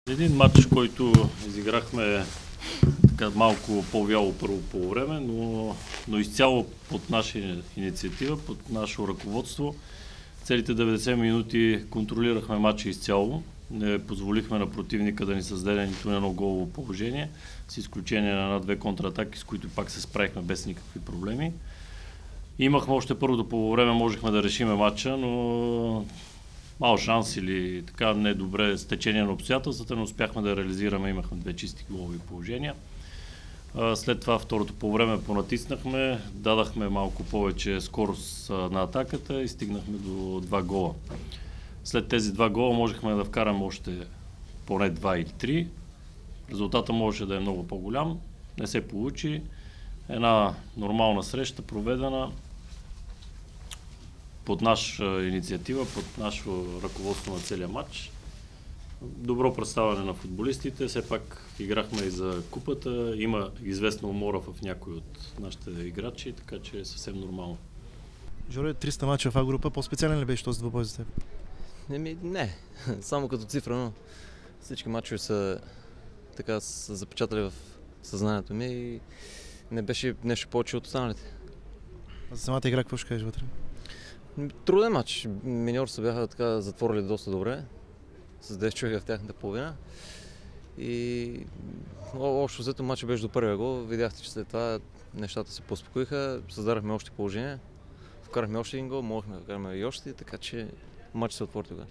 Един матч, който изиграхме така малко по-вяло първо по време, но изцяло под наша инициатива, под наше ръководство. Целите 90 минути контролирахме матча изцяло. Не позволихме на противника да ни създаде нито едно голово положение, с изключение на една-две контратаки, с които пак се справихме без никакви проблеми. Имахме още първото полувреме, можехме да решиме матча, но мал шанс или така не добре стечение на обстоятелствата, не успяхме да реализираме, имахме две чисти голови положения. След това второто полувреме понатиснахме, дадахме малко повече скорост на атаката и стигнахме до 2 гола. След тези 2 гола можехме да вкараме още поне 2 или 3. Резултата можеше да е много по-голям, не се получи. Една нормална среща, проведена под наша инициатива, под нашето ръководство на целия матч. Добро представяне на футболистите, все пак играхме и за купата, има известна умора в някои от нашите играчи, така че е съвсем нормално. Жоро, 300 мача в А група, по-специален ли беше този двубой за теб? Не, само като цифра, но всички мачове са запечатали в съзнанието ми и не беше нещо повече от останалите. А за самата игра какво ще кажеш вътре? Труден матч. Миньор се бяха така затворили доста добре, с 10 човека в тяхната половина. И общо взето матчът беше до първия гол. Видяхте, че след това нещата се поуспокоиха, създадахме още положение, вкарахме още един гол, можехме да вкараме и още, така че матчът се отвори тогава.